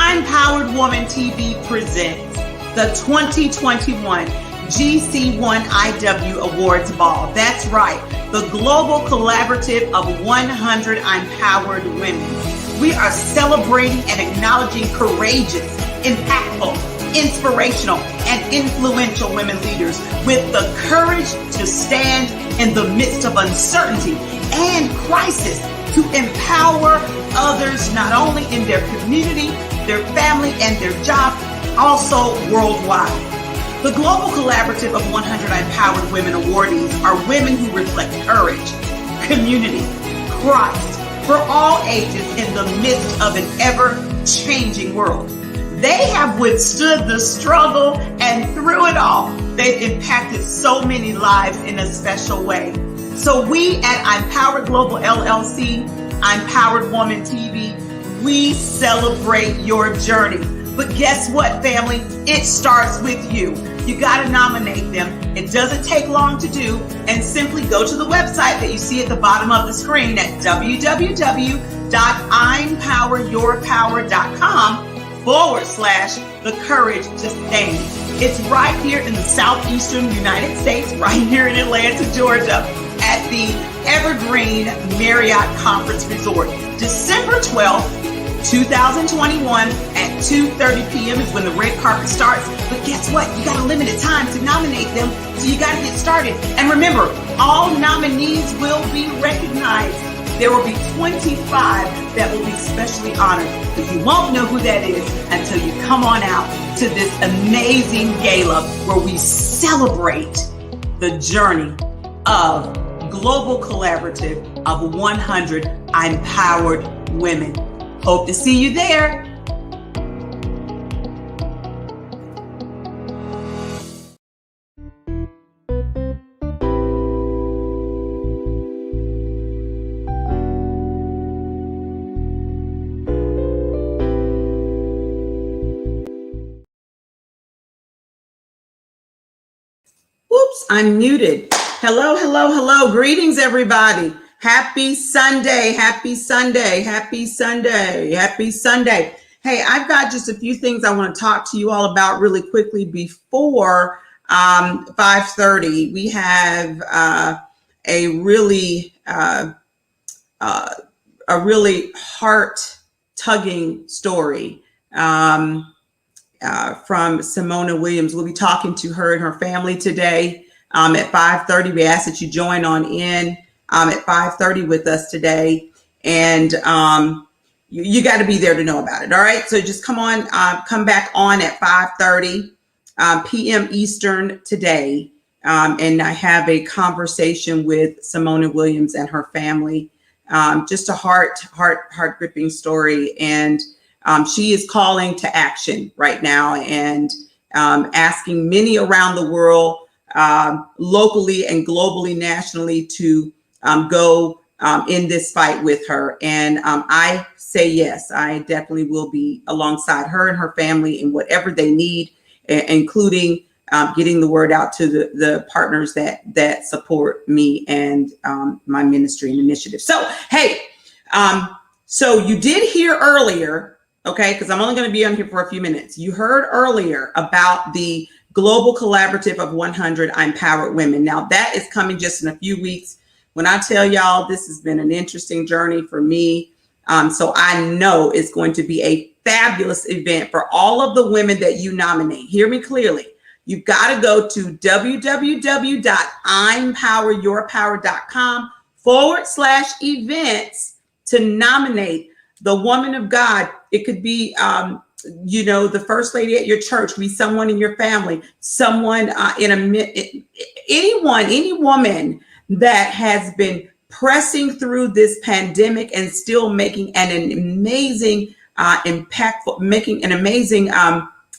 ImPowered Woman TV presents the 2021 GC1IW Awards Ball. That's right, the global collaborative of 100 ImPowered women. We are celebrating and acknowledging courageous, impactful, inspirational, and influential women leaders with the courage to stand in the midst of uncertainty and crisis to empower others, not only in their community, their family, and their job, also worldwide. The global collaborative of 100 ImPowered Women awardees are women who reflect courage, community, Christ for all ages in the midst of an ever-changing world. They have withstood the struggle, and through it all, they've impacted so many lives in a special way. So we at ImPowered Global LLC, ImPowered Woman TV, we celebrate your journey. But guess what, family? It starts with you. You got to nominate them. It doesn't take long to do, and simply go to the website that you see at the bottom of the screen at www.impoweryourpower.com/the courage to stand. It's right here in the southeastern United States, right here in Atlanta, Georgia, at the Evergreen Marriott Conference Resort. December 12th, 2021 at 2:30 p.m. is when the red carpet starts. But guess what? You got a limited time to nominate them, so you got to get started. And remember, all nominees will be recognized. There will be 25 that will be specially honored, but you won't know who that is until you come on out to this amazing gala where we celebrate the journey of global collaborative of 100 ImPowered women. Hope to see you there. Oops, I'm muted. Hello, hello, hello. Greetings, everybody. Happy Sunday, happy Sunday, happy Sunday, happy Sunday. Hey, I've got just a few things I want to talk to you all about really quickly before 5:30. We have a really heart-tugging story from Simona Williams. We'll be talking to her and her family today at 5:30. We ask that you join on in at 5:30 with us today, and you got to be there to know about it. All right, so just come back on at 5:30 p.m. Eastern today, and I have a conversation with Simona Williams and her family. Just a heart gripping story, and she is calling to action right now and asking many around the world, locally and globally, nationally, to go in this fight with her. And I say yes, I definitely will be alongside her and her family in whatever they need, including getting the word out to the partners that support me and my ministry and initiative. So, hey, so you did hear earlier, okay, because I'm only going to be on here for a few minutes. You heard earlier about the global collaborative of 100 ImPowered women. Now that is coming just in a few weeks. When I tell y'all, this has been an interesting journey for me. So I know it's going to be a fabulous event for all of the women that you nominate. Hear me clearly. You've got to go to www.impoweryourpower.com/events to nominate the woman of God. It could be, the first lady at your church, be someone in your family, someone any woman that has been pressing through this pandemic and still making an amazing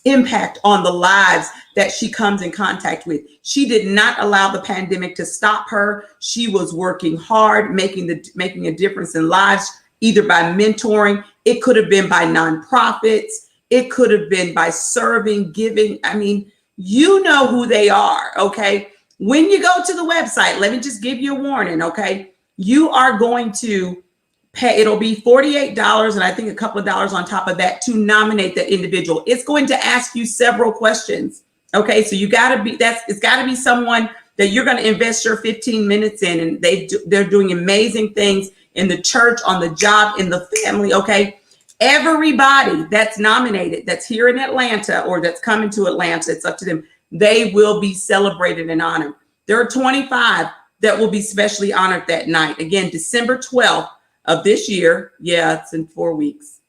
impact on the lives that she comes in contact with. She did not allow the pandemic to stop her. She was working hard, making a difference in lives, either by mentoring. It could have been by nonprofits. It could have been by serving, giving. I mean, you know who they are, okay? When you go to the website, let me just give you a warning, okay? You are going to It'll be $48, and I think a couple of dollars on top of that to nominate that individual. It's going to ask you several questions. Okay, so it's got to be someone that you're going to invest your 15 minutes in, and they're doing amazing things in the church, on the job, in the family. Okay, everybody that's nominated, that's here in Atlanta or that's coming to Atlanta, it's up to them. They will be celebrated and honored. There are 25 that will be specially honored that night. Again, December 12th of this year. Yeah, it's in 4 weeks,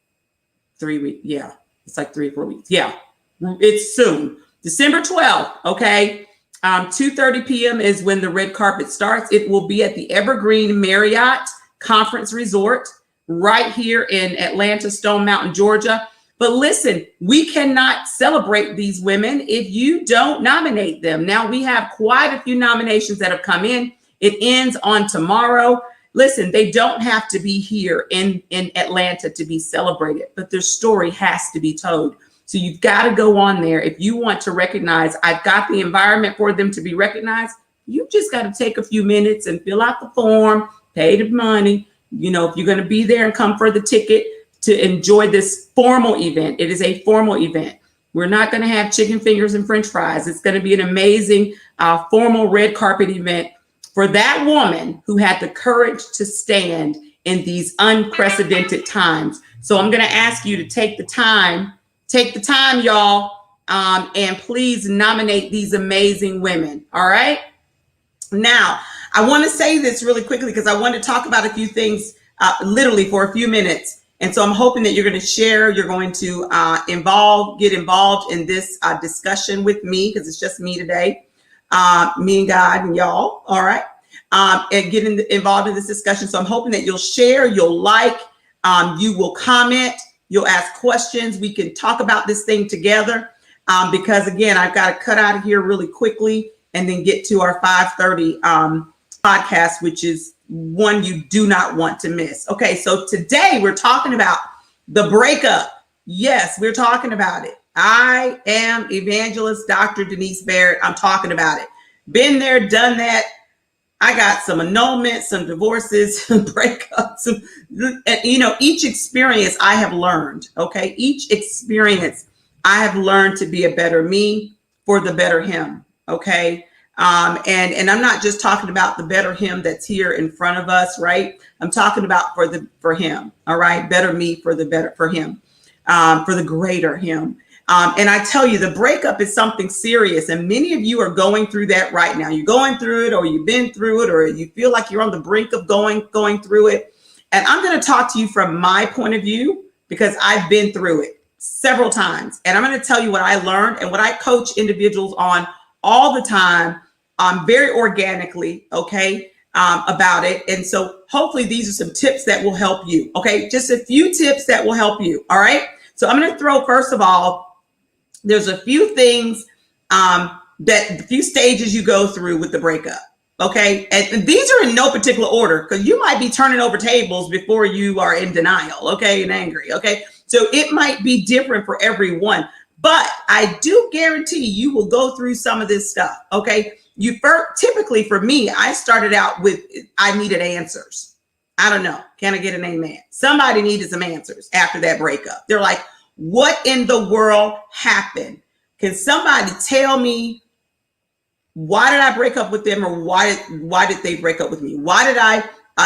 3 weeks. Yeah, it's like 3 or 4 weeks. Yeah, it's soon. December 12th. Okay. 2:30 p.m. is when the red carpet starts. It will be at the Evergreen Marriott Conference Resort right here in Atlanta, Stone Mountain, Georgia. But listen, we cannot celebrate these women if you don't nominate them. Now, we have quite a few nominations that have come in. It ends on tomorrow. Listen, they don't have to be here in Atlanta to be celebrated, but their story has to be told. So you've got to go on there. If you want to recognize, I've got the environment for them to be recognized. You just got to take a few minutes and fill out the form, pay the money. You know, if you're going to be there and come for the ticket to enjoy this formal event, it is a formal event. We're not going to have chicken fingers and French fries. It's going to be an amazing formal red carpet event for that woman who had the courage to stand in these unprecedented times. So I'm going to ask you to take the time, y'all, and please nominate these amazing women. All right. Now, I want to say this really quickly because I want to talk about a few things literally for a few minutes. And so I'm hoping that you're going to share, you're going to get involved in this discussion with me, because it's just me today, me and God and y'all. All right. And getting involved in this discussion. So I'm hoping that you'll share, you'll like, you will comment, you'll ask questions. We can talk about this thing together because, again, I've got to cut out of here really quickly and then get to our 5:30 podcast, which is one you do not want to miss. Okay, so today we're talking about the breakup. Yes, we're talking about it. I am evangelist Dr. Denise Barrett. I'm talking about it. Been there, done that. I got some annulments, some divorces, some breakups, and each experience I have learned. Okay, each experience I have learned to be a better me for the better him. Okay. And I'm not just talking about the better him that's here in front of us, right? I'm talking about for him. All right. Better me for the greater him. And I tell you, the breakup is something serious. And many of you are going through that right now. You're going through it, or you've been through it, or you feel like you're on the brink of going through it. And I'm going to talk to you from my point of view because I've been through it several times. And I'm going to tell you what I learned and what I coach individuals on all the time, very organically, okay, about it. And so hopefully these are some tips that will help you. Okay, just a few tips that will help you. All right. So I'm going to throw, first of all, there's a few things the few stages you go through with the breakup. Okay. And these are in no particular order because you might be turning over tables before you are in denial. Okay. And angry. Okay. So it might be different for everyone, but I do guarantee you will go through some of this stuff. Okay. Typically for me, I started out with, I needed answers. I don't know. Can I get an amen? Somebody needed some answers after that breakup. They're like, what in the world happened? Can somebody tell me, why did I break up with them, or why did they break up with me? Why did I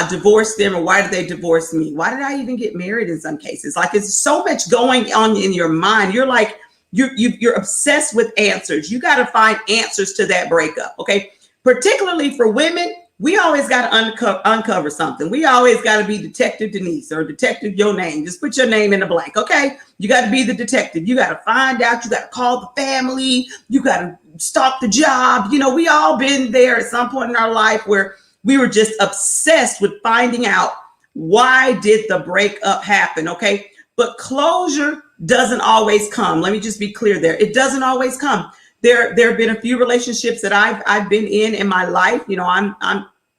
divorce them, or why did they divorce me? Why did I even get married in some cases? Like, it's so much going on in your mind. You're like, you're obsessed with answers. You got to find answers to that breakup. Okay. Particularly for women, we always got to uncover something. We always got to be Detective Denise or Detective your name. Just put your name in the blank. Okay. You got to be the detective. You got to find out. You got to call the family. You got to stalk the job. We all been there at some point in our life where we were just obsessed with finding out, why did the breakup happen? Okay. But closure doesn't always come. Let me just be clear there. It doesn't always come. There have been a few relationships that I've been in my life. I'm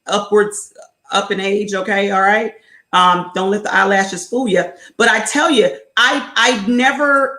up in age. Okay. All right. Don't let the eyelashes fool you. But I tell you, I never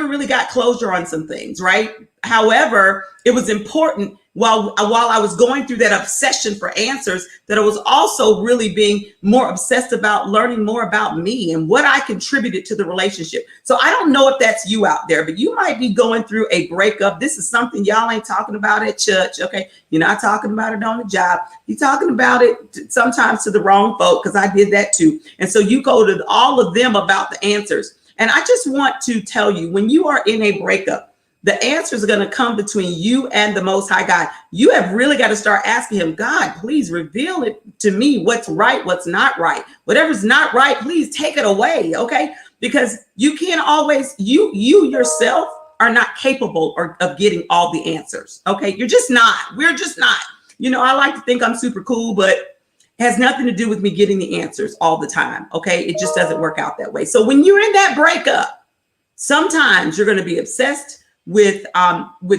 really got closure on some things. Right. However, it was important while I was going through that obsession for answers, that I was also really being more obsessed about learning more about me and what I contributed to the relationship. So I don't know if that's you out there, but you might be going through a breakup. This is something y'all ain't talking about at church, okay? You're not talking about it on the job. You're talking about it sometimes to the wrong folk, because I did that too. And so you go to all of them about the answers. And I just want to tell you, when you are in a breakup, the answers are going to come between you and the Most High God. You have really got to start asking him, God, please reveal it to me. What's right, what's not right. Whatever's not right, please take it away. Okay. Because you can't always, you yourself are not capable of getting all the answers. Okay. You're just not. We're just not. You know, I like to think I'm super cool, but it has nothing to do with me getting the answers all the time. Okay. It just doesn't work out that way. So when you're in that breakup, sometimes you're going to be obsessed with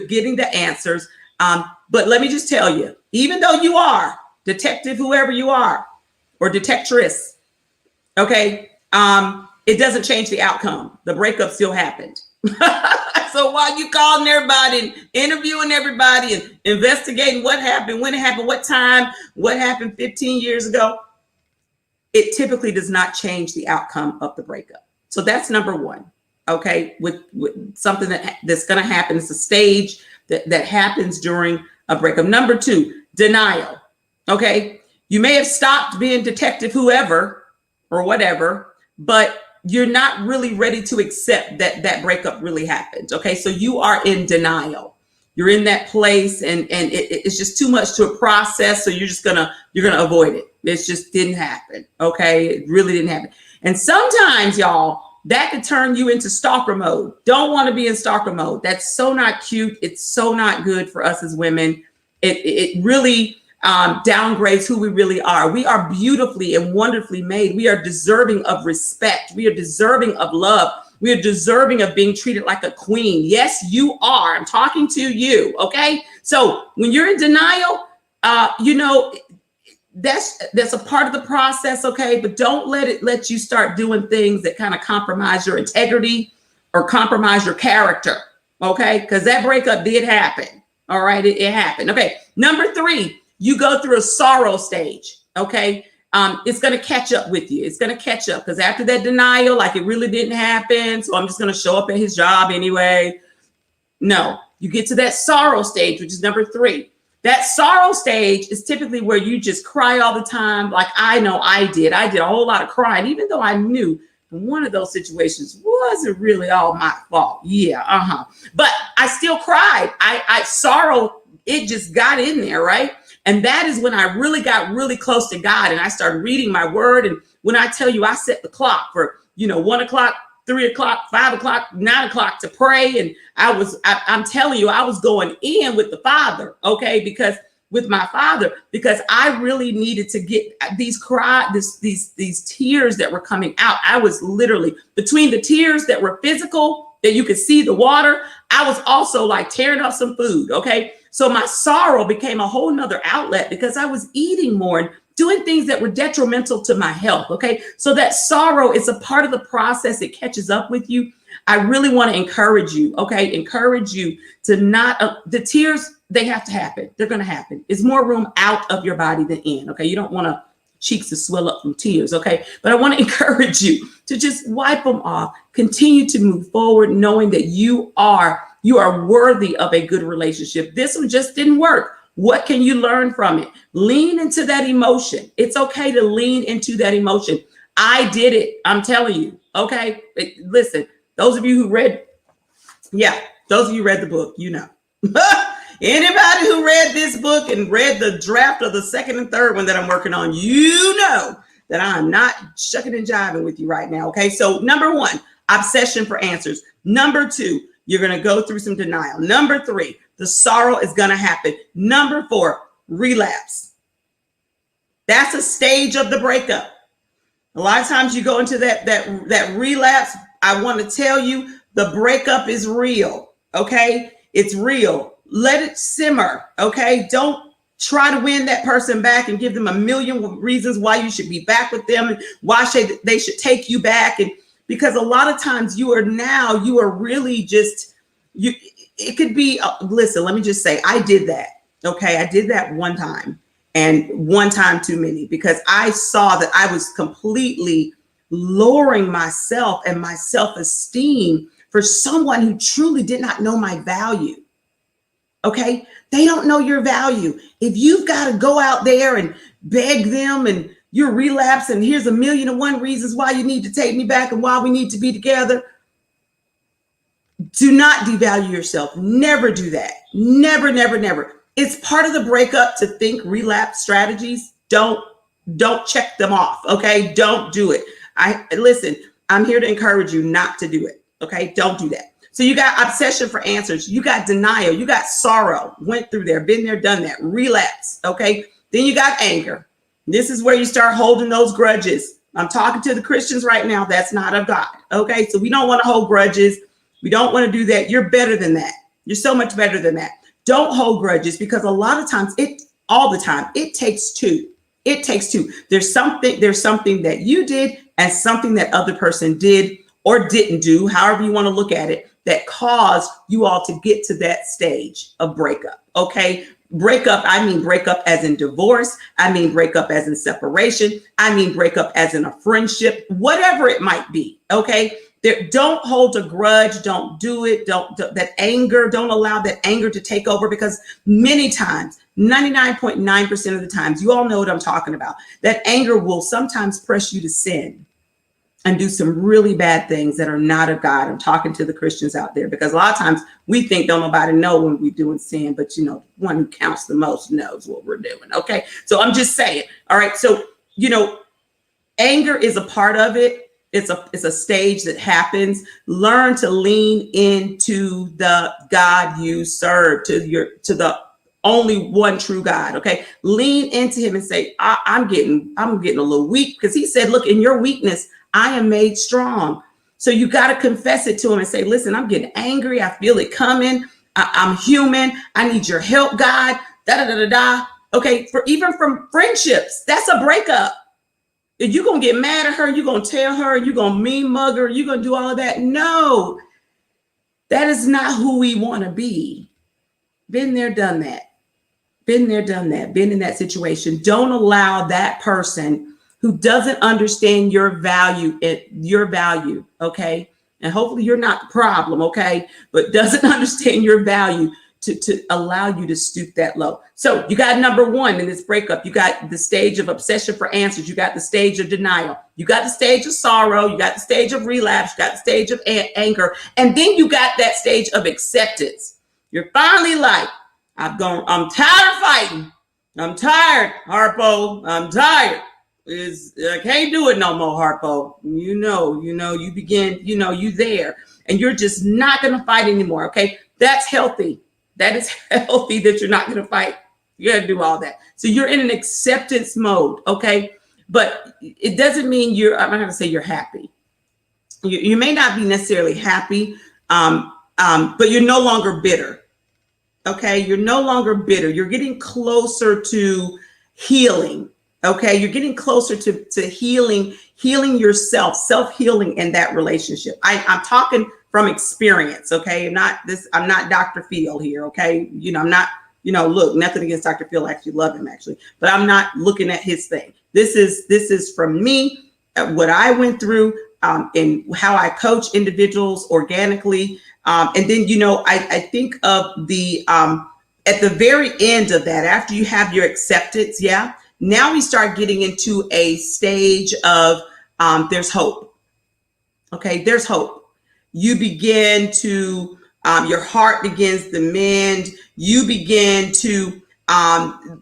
getting the answers. But let me just tell you, even though you are detective, whoever you are, or detectress, okay, it doesn't change the outcome. The breakup still happened. So while you calling everybody and interviewing everybody and investigating what happened, when it happened, what time, what happened 15 years ago, it typically does not change the outcome of the breakup. So that's number one. Okay, with something that's going to happen. It's a stage that happens during a breakup. Number two, denial. Okay, you may have stopped being detective, whoever or whatever, but you're not really ready to accept that breakup really happened. Okay, so you are in denial. You're in that place, and it's just too much to process. So you're gonna avoid it. It just didn't happen. Okay, it really didn't happen. And sometimes, y'all, that could turn you into stalker mode. Don't want to be in stalker mode. That's so not cute. It's so not good for us as women. It really downgrades who we really are. We are beautifully and wonderfully made. We are deserving of respect. We are deserving of love. We are deserving of being treated like a queen. Yes, you are. I'm talking to you. Okay. So when you're in denial, you know, that's a part of the process, okay? But don't let you start doing things that kind of compromise your integrity or compromise your character, okay? Because that breakup did happen, all right? It happened. Okay, number three, you go through a sorrow stage, okay? It's going to catch up with you. It's going to catch up because after that denial, like it really didn't happen, so I'm just going to show up at his job anyway. No, you get to that sorrow stage, which is number three. That sorrow stage is typically where you just cry all the time. Like I know I did a whole lot of crying, even though I knew one of those situations wasn't really all my fault. Yeah, but I still cried. I sorrow, it just got in there, right? And that is when I really got really close to God and I started reading my word. And when I tell you, I set the clock for, 1 o'clock, 3 o'clock, 5 o'clock, 9 o'clock to pray. And I'm telling you, I was going in with the Father, okay? Because I really needed to get these tears that were coming out. I was literally between the tears that were physical, that you could see the water. I was also like tearing up some food, okay? So my sorrow became a whole nother outlet because I was eating more and doing things that were detrimental to my health. Okay. So that sorrow is a part of the process. It catches up with you. I really want to encourage you. Okay. Encourage you to not, the tears, they have to happen. They're going to happen. It's more room out of your body than in. Okay. You don't want cheeks to swell up from tears. Okay. But I want to encourage you to just wipe them off, continue to move forward, knowing that you are worthy of a good relationship. This one just didn't work. What can you learn from it? Lean into that emotion. It's okay to lean into that emotion. I did it. I'm telling you. Okay. Listen, those of you who read the book, Anybody who read this book and read the draft of the second and third one that I'm working on, you know that I'm not shucking and jiving with you right now. Okay. So number one, obsession for answers. Number two, you're going to go through some denial. Number three, the sorrow is going to happen. Number four, relapse. That's a stage of the breakup. A lot of times you go into that relapse. I want to tell you the breakup is real. Okay. It's real. Let it simmer. Okay. Don't try to win that person back and give them a million reasons why you should be back with them and why they should take you back. And because a lot of times you are really just, it could be, listen, let me just say, I did that. Okay, I did that one time, and one time too many, because I saw that I was completely lowering myself and my self-esteem for someone who truly did not know my value. Okay, they don't know your value. If you've got to go out there and beg them and you're relapse and here's 1,000,001 reasons why you need to take me back and why we need to be together, do not devalue yourself. Never do that. Never, never, never. It's part of the breakup to think relapse strategies. Don't check them off. Okay, don't do it. Listen, I'm here to encourage you not to do it. Okay, don't do that. So you got obsession for answers, you got denial, you got sorrow, went through there, been there, done that, relapse. Okay, then you got anger. This is where you start holding those grudges. I'm talking to the Christians right now. That's not of God. Okay, so we don't want to hold grudges. We don't want to do that. You're better than that. You're so much better than that. Don't hold grudges, because a lot of times, all the time, it takes two. It takes two. There's something that you did and something that other person did or didn't do, however you want to look at it, that caused you all to get to that stage of breakup. Okay. Breakup, I mean breakup as in divorce. I mean breakup as in separation. I mean breakup as in a friendship, whatever it might be. Okay. Don't hold a grudge. Don't do it. Don't allow that anger to take over, because many times, 99.9% of the times, you all know what I'm talking about. That anger will sometimes press you to sin and do some really bad things that are not of God. I'm talking to the Christians out there, because a lot of times we think don't nobody know when we're doing sin, but one who counts the most knows what we're doing. Okay. So I'm just saying. All right. So, anger is a part of it. It's a stage that happens. Learn to lean into the God you serve, to the only one true God. Okay. Lean into him and say, I'm getting a little weak, because he said, look, in your weakness, I am made strong. So you got to confess it to him and say, listen, I'm getting angry. I feel it coming. I'm human. I need your help, God. Da, da, da, da, da. Okay. Even from friendships, that's a breakup. If you're going to get mad at her, you're going to tell her, you're going to mean mug her, you're going to do all of that. No, that is not who we want to be. Been there, done that. Been there, done that. Been in that situation. Don't allow that person who doesn't understand your value, okay? And hopefully you're not the problem, okay? But doesn't understand your value to allow you to stoop that low. So you got number one in this breakup. You got the stage of obsession for answers. You got the stage of denial. You got the stage of sorrow. You got the stage of relapse. You got the stage of anger. And then you got that stage of acceptance. You're finally like, I'm tired of fighting. I'm tired, Harpo. I'm tired. I can't do it no more, Harpo. You begin, you there, and you're just not going to fight anymore. Okay. That's healthy. That is healthy, that you're not going to fight. You got to do all that. So you're in an acceptance mode. Okay. But it doesn't mean I'm not going to say you're happy. You may not be necessarily happy, but you're no longer bitter. Okay. You're no longer bitter. You're getting closer to healing. Okay. You're getting closer to healing yourself, self-healing in that relationship. I'm talking from experience. Okay. I'm not Dr. Phil here. Okay. I'm not, look, nothing against Dr. Phil. I actually love him actually, but I'm not looking at his thing. This is from me, what I went through, and how I coach individuals organically. And then, I think of the, at the very end of that, after you have your acceptance. Yeah. Now we start getting into a stage of, there's hope. Okay. There's hope. You begin to, your heart begins to mend. You begin to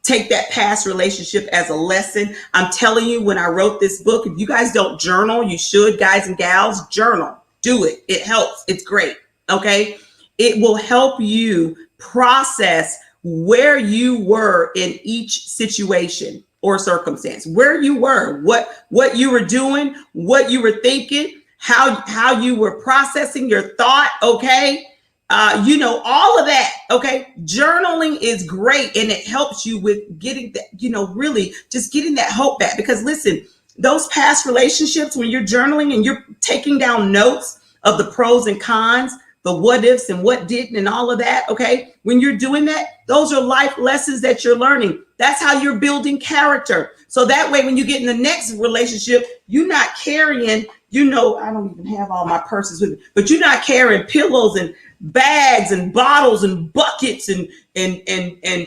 take that past relationship as a lesson. I'm telling you, when I wrote this book, if you guys don't journal, you should, guys and gals, journal. Do it. It helps. It's great. Okay. It will help you process where you were in each situation or circumstance, where you were, what you were doing, what you were thinking, how you were processing your thought. Okay. All of that. Okay. Journaling is great. And it helps you with getting that, really just getting that hope back, because listen, those past relationships, when you're journaling and you're taking down notes of the pros and cons, the what ifs and what didn't and all of that. Okay. When you're doing that, those are life lessons that you're learning. That's how you're building character. So that way, when you get in the next relationship, you're not carrying, I don't even have all my purses with me, but you're not carrying pillows and bags and bottles and buckets and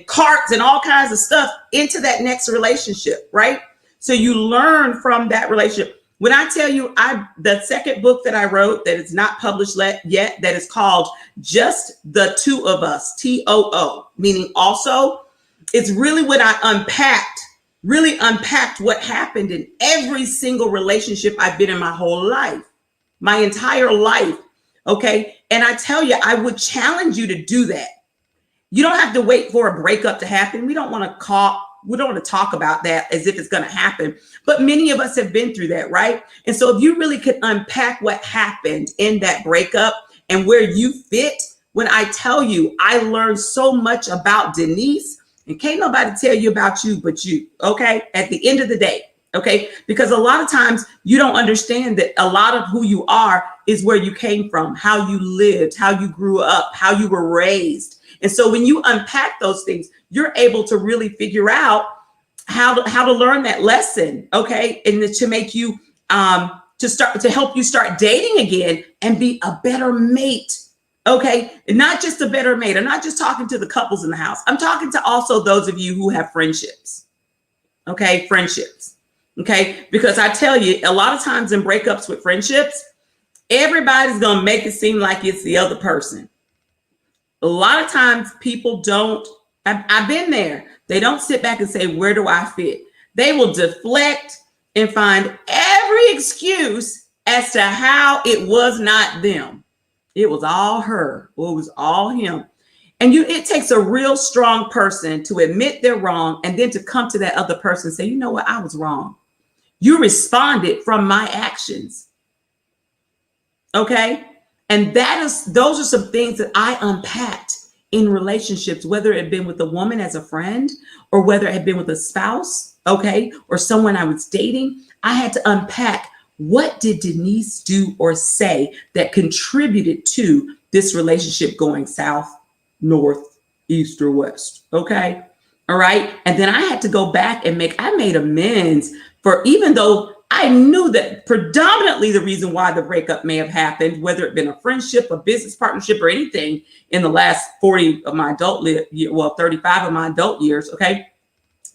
carts and all kinds of stuff into that next relationship, right? So you learn from that relationship. When I tell you, the second book that I wrote that is not published yet, that is called Just the Two of Us, TOO, meaning also, it's really what I really unpacked what happened in every single relationship I've been in my whole life, my entire life. Okay. And I tell you, I would challenge you to do that. You don't have to wait for a breakup to happen. We don't want to talk about that as if it's going to happen. But many of us have been through that, right? And so if you really could unpack what happened in that breakup and where you fit, when I tell you, I learned so much about Denise, and can't nobody tell you about you but you, okay? At the end of the day, okay? Because a lot of times you don't understand that a lot of who you are is where you came from, how you lived, how you grew up, how you were raised. And so when you unpack those things, you're able to really figure out how to learn that lesson, okay? And to make you, to help you start dating again and be a better mate, okay? And not just a better mate. I'm not just talking to the couples in the house. I'm talking to also those of you who have friendships, okay? Friendships, okay? Because I tell you, a lot of times in breakups with friendships, everybody's going to make it seem like it's the other person. A lot of times people don't, I've been there. They don't sit back and say, where do I fit? They will deflect and find every excuse as to how it was not them. It was all her, or it was all him. And it takes a real strong person to admit they're wrong and then to come to that other person and say, you know what, I was wrong. You responded from my actions. Okay. And those are some things that I unpacked in relationships, whether it had been with a woman as a friend or whether it had been with a spouse, okay, or someone I was dating. I had to unpack, what did Denise do or say that contributed to this relationship going south, north, east, or west, okay? All right. And then I had to go back and I made amends for, even though I knew that predominantly the reason why the breakup may have happened, whether it been a friendship, a business partnership, or anything in the last 40 of my adult 35 of my adult years. Okay.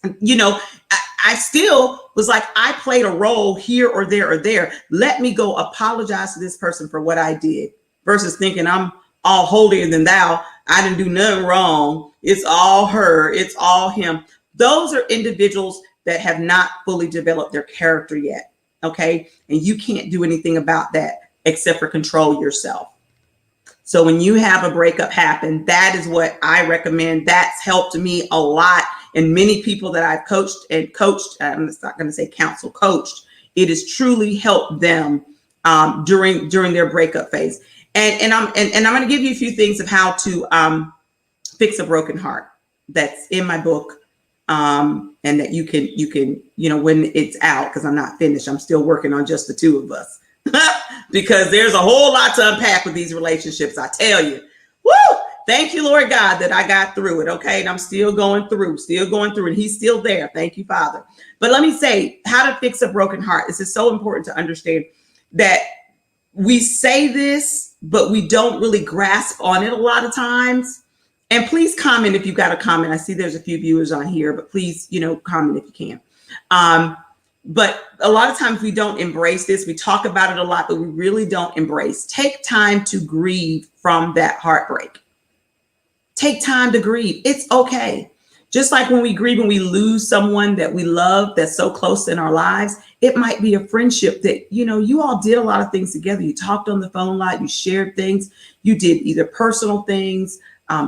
I still was like, I played a role here or there or there. Let me go apologize to this person for what I did versus thinking I'm all holier than thou. I didn't do nothing wrong. It's all her. It's all him. Those are individuals that have not fully developed their character yet. Okay. And you can't do anything about that except for control yourself. So when you have a breakup happen, that is what I recommend. That's helped me a lot. And many people that I've coached, I'm not going to say counsel, coached, it has truly helped them during their breakup phase. And I'm going to give you a few things of how to fix a broken heart. That's in my book. And that you can, when it's out, because I'm not finished, I'm still working on just the two of us because there's a whole lot to unpack with these relationships. I tell you, woo, thank you, Lord God, that I got through it. Okay. And I'm still going through, and he's still there. Thank you, Father. But let me say how to fix a broken heart. This is so important to understand that we say this, but we don't really grasp on it a lot of times. And please comment if you've got a comment. I see there's a few viewers on here, but please, comment if you can. But a lot of times we don't embrace this. We talk about it a lot, but we really don't embrace. Take time to grieve from that heartbreak. Take time to grieve. It's okay. Just like when we grieve, when we lose someone that we love, that's so close in our lives, it might be a friendship that, you all did a lot of things together. You talked on the phone a lot. You shared things. You did either personal things,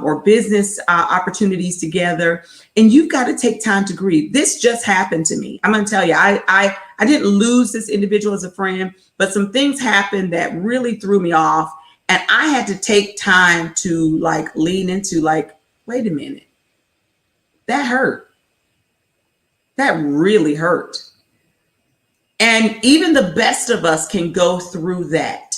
or business opportunities together. And you've got to take time to grieve. This just happened to me. I'm going to tell you, I didn't lose this individual as a friend, but some things happened that really threw me off. And I had to take time to lean into wait a minute, that hurt. That really hurt. And even the best of us can go through that.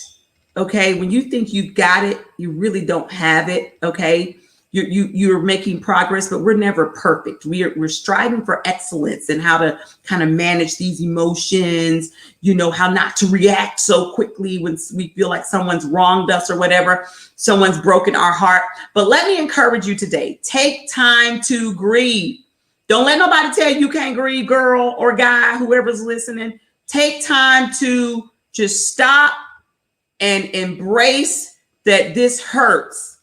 Okay. When you think you've got it, you really don't have it. Okay. You're making progress, but we're never perfect. We're striving for excellence and how to kind of manage these emotions, how not to react so quickly when we feel like someone's wronged us or whatever, someone's broken our heart. But let me encourage you today, take time to grieve. Don't let nobody tell you can't grieve, girl or guy, whoever's listening. Take time to just stop and embrace that this hurts.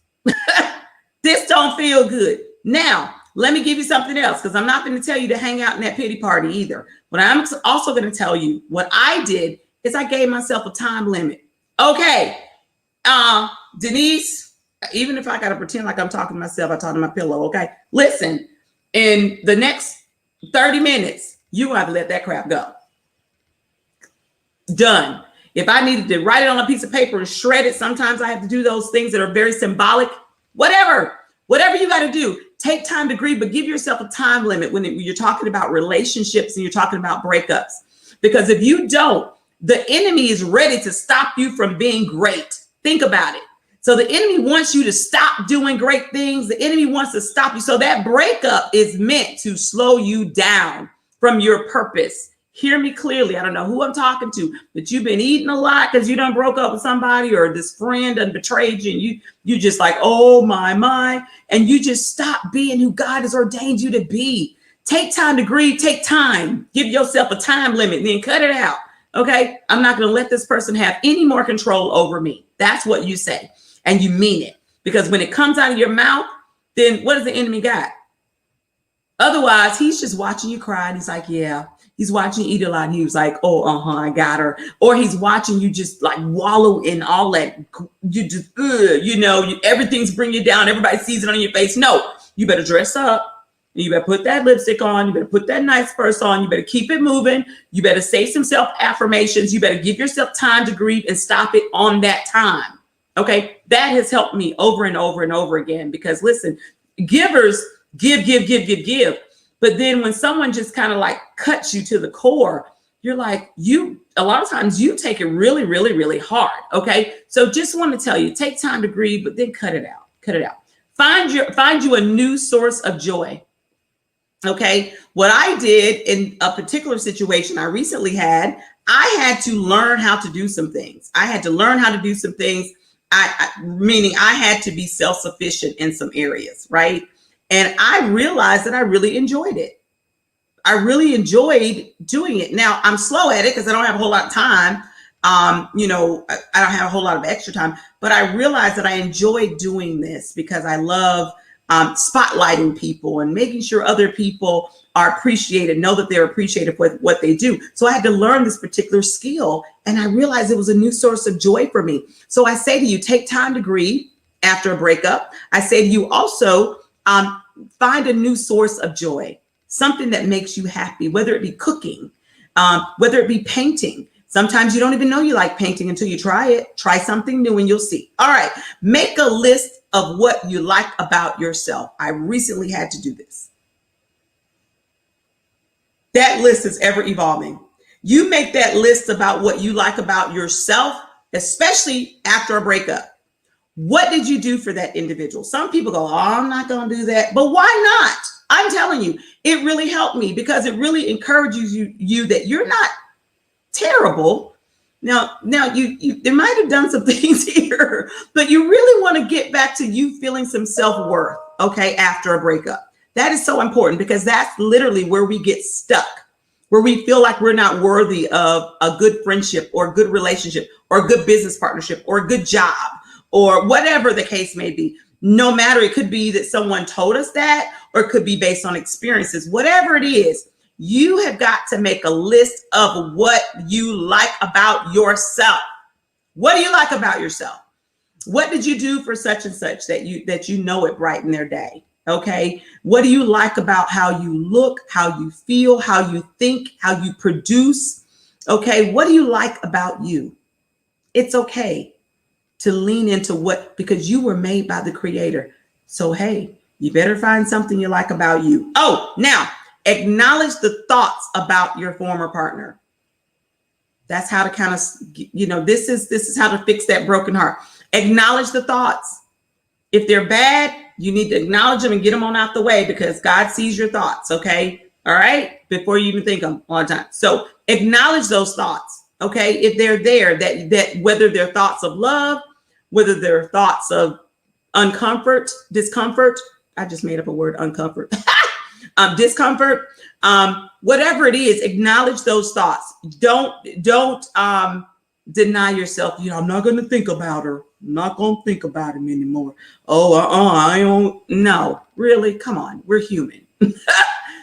This don't feel good. Now, let me give you something else, because I'm not going to tell you to hang out in that pity party either. But I'm also going to tell you what I did is I gave myself a time limit. Okay. Denise, even if I got to pretend like I'm talking to myself, I talk to my pillow. Okay. Listen, in the next 30 minutes, you have to let that crap go. Done. If I needed to write it on a piece of paper and shred it, sometimes I have to do those things that are very symbolic. Whatever you got to do, take time to grieve, but give yourself a time limit when you're talking about relationships and you're talking about breakups. Because if you don't, the enemy is ready to stop you from being great. Think about it. So the enemy wants you to stop doing great things. The enemy wants to stop you. So that breakup is meant to slow you down from your purpose. Hear me clearly. I don't know who I'm talking to, but you've been eating a lot because you done broke up with somebody, or this friend done betrayed you, and you just like, oh my, and you just stop being who God has ordained you to be. Take time to grieve. Take time. Give yourself a time limit, then cut it out. Okay, I'm not going to let this person have any more control over me. That's what you say, and you mean it, because when it comes out of your mouth, then what does the enemy got? Otherwise, he's just watching you cry, and he's like, yeah. He's watching you eat a lot, and he was like, oh, I got her. Or he's watching you just like wallow in all that, you just, everything's bringing you down. Everybody sees it on your face. No, you better dress up. You better put that lipstick on. You better put that nice purse on. You better keep it moving. You better say some self-affirmations. You better give yourself time to grieve and stop it on that time. Okay, that has helped me over and over and over again, because listen, givers give. But then when someone just kind of like cuts you to the core, you're like, a lot of times you take it really, really, really hard. Okay. So just want to tell you, take time to grieve, but then cut it out. Find you a new source of joy. Okay. What I did in a particular situation I recently had, I had to learn how to do some things. Meaning I had to be self-sufficient in some areas. Right. And I realized that I really enjoyed it. I really enjoyed doing it. Now I'm slow at it because I don't have a whole lot of time. I don't have a whole lot of extra time, but I realized that I enjoy doing this because I love spotlighting people and making sure other people are appreciated, know that they're appreciated for what they do. So I had to learn this particular skill, and I realized it was a new source of joy for me. So I say to you, take time to grieve after a breakup. I say to you also, find a new source of joy, something that makes you happy, whether it be cooking, whether it be painting. Sometimes you don't even know you like painting until you try it. Try something new and you'll see. All right. Make a list of what you like about yourself. I recently had to do this. That list is ever evolving. You make that list about what you like about yourself, especially after a breakup. What did you do for that individual? Some people go, oh, I'm not going to do that. But why not? I'm telling you, it really helped me because it really encourages you that you're not terrible. Now you there might have done some things here, but you really want to get back to you feeling some self-worth, okay, after a breakup. That is so important because that's literally where we get stuck, where we feel like we're not worthy of a good friendship or a good relationship or a good business partnership or a good job, or whatever the case may be. No matter, it could be that someone told us that, or it could be based on experiences. Whatever it is, you have got to make a list of what you like about yourself. What do you like about yourself? What did you do for such and such that you know it brightened their day? Okay. What do you like about how you look, how you feel, how you think, how you produce? Okay. What do you like about you? It's okay to lean into because you were made by the Creator. So, hey, you better find something you like about you. Oh, now acknowledge the thoughts about your former partner. That's how to kind of, this is how to fix that broken heart. Acknowledge the thoughts. If they're bad, you need to acknowledge them and get them on out the way, because God sees your thoughts. Okay. All right. Before you even think them all the time. So acknowledge those thoughts. Okay. If they're there, that whether they're thoughts of love, whether they're thoughts of discomfort. I just made up a word, uncomfort, discomfort, whatever it is, acknowledge those thoughts. Don't deny yourself. I'm not going to think about her. I'm not going to think about him anymore. Oh, I don't know. Really? Come on. We're human.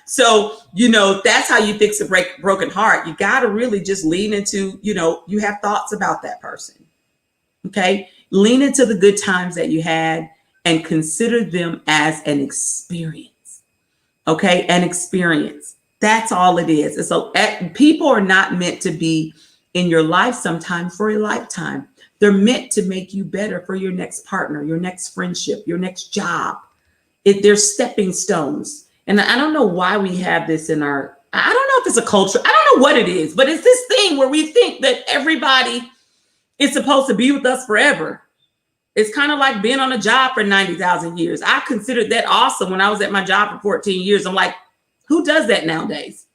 So, that's how you fix a broken heart. You got to really just lean into, you have thoughts about that person. Okay. Lean into the good times that you had and consider them as an experience. Okay. An experience. That's all it is. And so people are not meant to be in your life sometimes for a lifetime. They're meant to make you better for your next partner, your next friendship, your next job. They're stepping stones. And I don't know why we have this I don't know if it's a culture. I don't know what it is, but it's this thing where we think that everybody is supposed to be with us forever. It's kind of like being on a job for 90,000 years. I considered that awesome when I was at my job for 14 years. I'm like, who does that nowadays?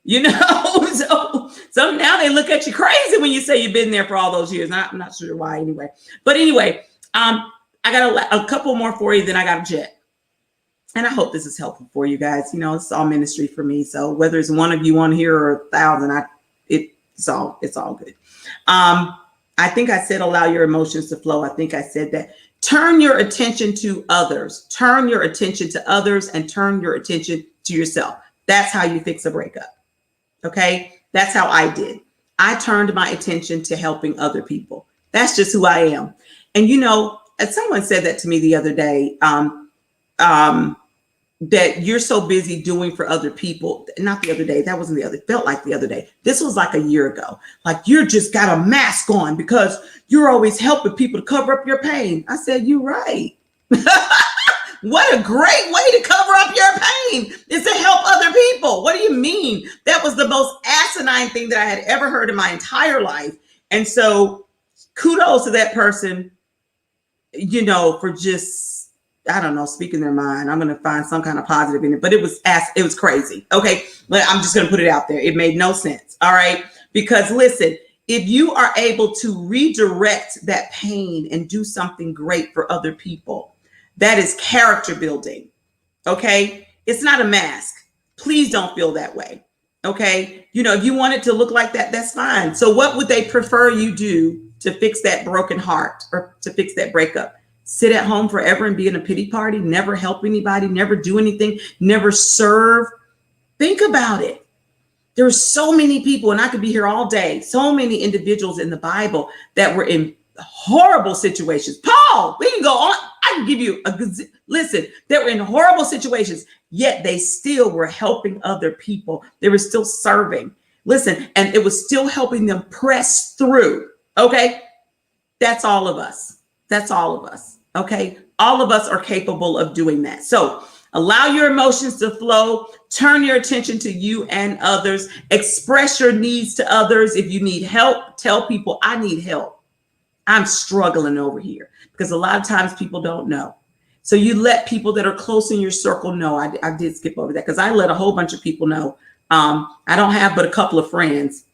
So now they look at you crazy when you say you've been there for all those years. I'm not sure why anyway. But anyway, I got a couple more for you, then I got a jet. And I hope this is helpful for you guys. It's all ministry for me. So whether it's one of you on here or 1,000, it's all good. I think I said allow your emotions to flow. I think I said that. Turn your attention to others. Turn your attention to others and turn your attention to yourself. That's how you fix a breakup. Okay. That's how I did. I turned my attention to helping other people. That's just who I am. And as someone said that to me the other day, that you're so busy doing for other people. Not the other day. That wasn't the other. Felt like the other day. This was like a year ago. Like you just got a mask on because you're always helping people to cover up your pain. I said, you're right. What a great way to cover up your pain is to help other people. What do you mean? That was the most asinine thing that I had ever heard in my entire life. And so kudos to that person, for just, I don't know, speaking their mind. I'm going to find some kind of positive in it, but it was crazy. Okay. I'm just going to put it out there. It made no sense. All right. Because listen, if you are able to redirect that pain and do something great for other people, that is character building. Okay. It's not a mask. Please don't feel that way. Okay. If you want it to look like that, that's fine. So what would they prefer you do to fix that broken heart or to fix that breakup? Sit at home forever and be in a pity party, never help anybody, never do anything, never serve. Think about it. There are so many people, and I could be here all day, so many individuals in the Bible that were in horrible situations. Paul, we can go on. I can give you a good listen. They were in horrible situations, yet they still were helping other people. They were still serving. Listen, and it was still helping them press through. Okay. That's all of us. That's all of us. Okay. All of us are capable of doing that. So allow your emotions to flow. Turn your attention to you and others. Express your needs to others. If you need help, tell people I need help. I'm struggling over here, because a lot of times people don't know. So you let people that are close in your circle know. I did skip over that because I let a whole bunch of people know. I don't have but a couple of friends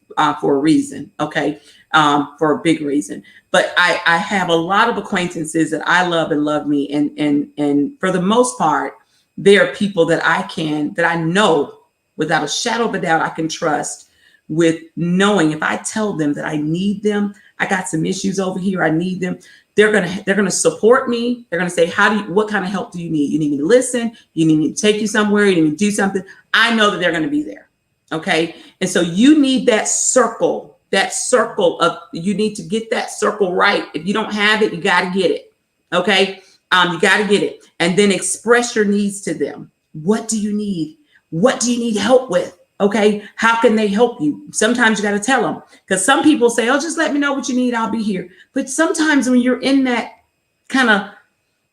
for a reason. Okay. For a big reason. But I have a lot of acquaintances that I love and love me. And for the most part, they are people that I know without a shadow of a doubt I can trust, with knowing if I tell them that I need them, I got some issues over here, I need them, they're gonna support me. They're gonna say, what kind of help do you need? You need me to listen, you need me to take you somewhere, you need me to do something. I know that they're gonna be there. Okay. And so you need that circle of, you need to get that circle right. If you don't have it, you got to get it. Okay. You got to get it, and then express your needs to them. What do you need? What do you need help with? Okay. How can they help you? Sometimes you got to tell them, because some people say, oh, just let me know what you need, I'll be here. But sometimes when you're in that kind of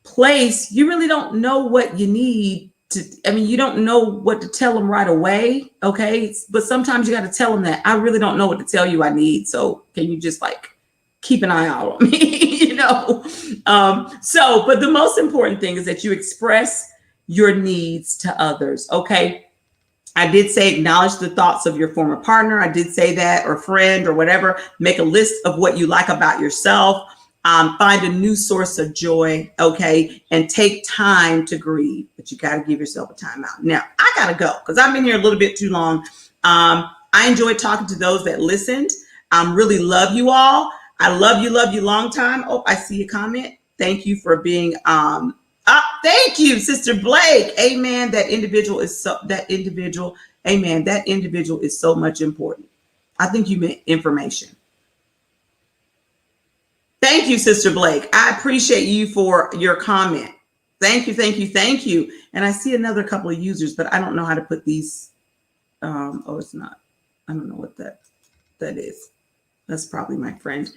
place, you really don't know what you need you don't know what to tell them right away. Okay. But sometimes you got to tell them that I really don't know what to tell you I need. So can you just like keep an eye out on me, but the most important thing is that you express your needs to others. Okay. I did say acknowledge the thoughts of your former partner. I did say that, or friend or whatever. Make a list of what you like about yourself. Find a new source of joy. Okay. And take time to grieve, but you got to give yourself a timeout. Now I got to go because I've been here a little bit too long. I enjoyed talking to those that listened. Really love you all. I love you long time. Oh, I see a comment. Thank you for being, thank you, Sister Blake. Amen. That individual, amen. That individual is so much important. I think you meant information. Thank you, Sister Blake. I appreciate you for your comment. Thank you. And I see another couple of users, but I don't know how to put these. It's not. I don't know what that is. That's probably my friend.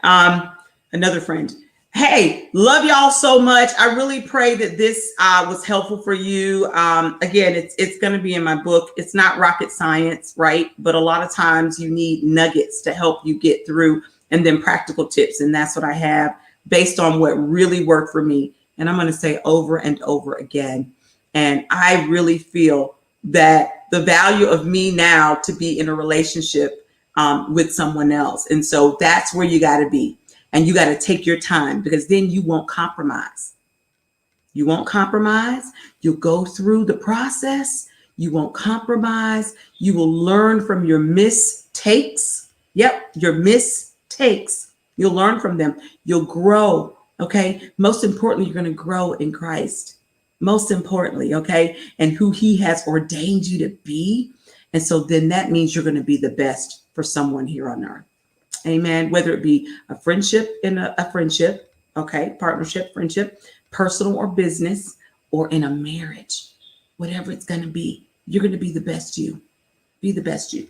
Another friend. Hey, love y'all so much. I really pray that this was helpful for you. Again, it's going to be in my book. It's not rocket science, right? But a lot of times you need nuggets to help you get through, and then practical tips. And that's what I have based on what really worked for me. And I'm going to say over and over again. And I really feel that the value of me now to be in a relationship with someone else. And so that's where you got to be. And you got to take your time, because then you won't compromise. You won't compromise. You'll go through the process. You won't compromise. You will learn from your mistakes. Yep, your mistakes. You'll learn from them. You'll grow. Okay. Most importantly, you're going to grow in Christ. Most importantly. Okay. And who he has ordained you to be. And so then that means you're going to be the best for someone here on earth. Amen. Whether it be a friendship in a friendship, okay, partnership, friendship, personal or business, or in a marriage, whatever it's going to be, you're going to be the best you. Be the best you.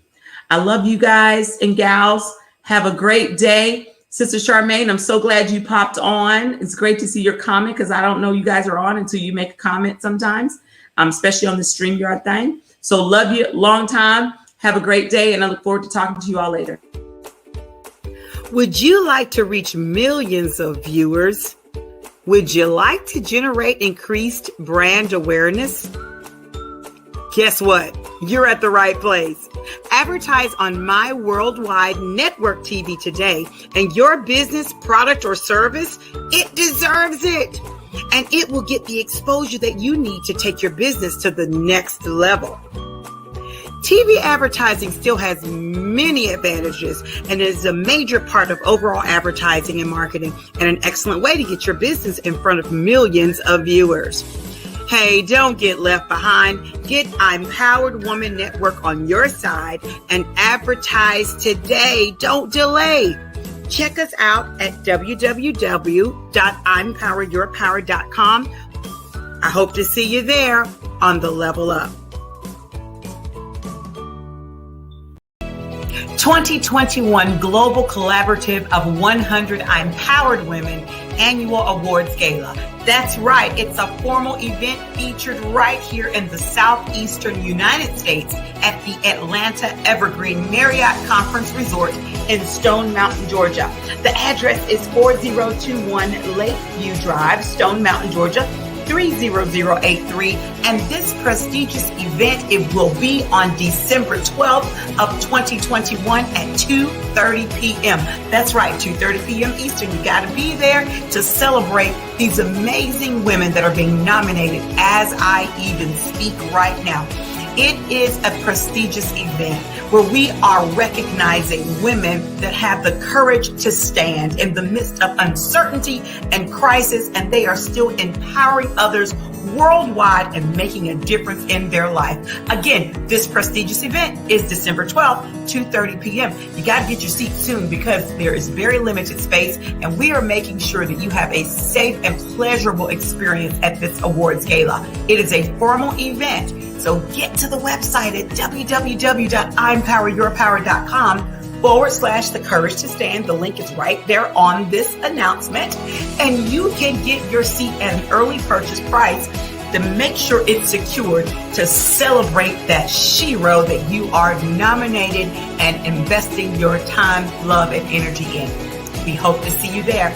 I love you guys and gals. Have a great day. Sister Charmaine, I'm so glad you popped on. It's great to see your comment, because I don't know you guys are on until you make a comment sometimes, especially on the StreamYard thing. So love you long time. Have a great day, and I look forward to talking to you all later. Would you like to reach millions of viewers? Would you like to generate increased brand awareness? Guess what? You're at the right place. Advertise on my worldwide network TV today, and your business, product, or service, it deserves it. And it will get the exposure that you need to take your business to the next level. TV advertising still has many advantages and is a major part of overall advertising and marketing, and an excellent way to get your business in front of millions of viewers. Hey, don't get left behind. Get ImPowered Woman Network on your side and advertise today. Don't delay. Check us out at www.impoweryourpower.com. I hope to see you there on the Level Up. 2021 Global Collaborative of 100 ImPowered Women Annual Awards Gala. That's right, it's a formal event featured right here in the southeastern United States at the Atlanta Evergreen Marriott Conference Resort in Stone Mountain, Georgia. The address is 4021 Lakeview Drive, Stone Mountain, Georgia, 30083, and this prestigious event, it will be on December 12th of 2021 at 2:30 p.m. That's right, 2:30 p.m. Eastern. You got to be there to celebrate these amazing women that are being nominated as I even speak right now. It is a prestigious event where we are recognizing women that have the courage to stand in the midst of uncertainty and crisis, and they are still empowering others worldwide and making a difference in their life. Again, this prestigious event is December 12th, 2:30 p.m. You got to get your seat soon, because there is very limited space, and we are making sure that you have a safe and pleasurable experience at this awards gala. It is a formal event, so get to the website at www.impoweryourpower.com/the courage to stand. The link is right there on this announcement, and you can get your seat at an early purchase price to make sure it's secured to celebrate that hero that you are nominated and investing your time, love, and energy in. We hope to see you there.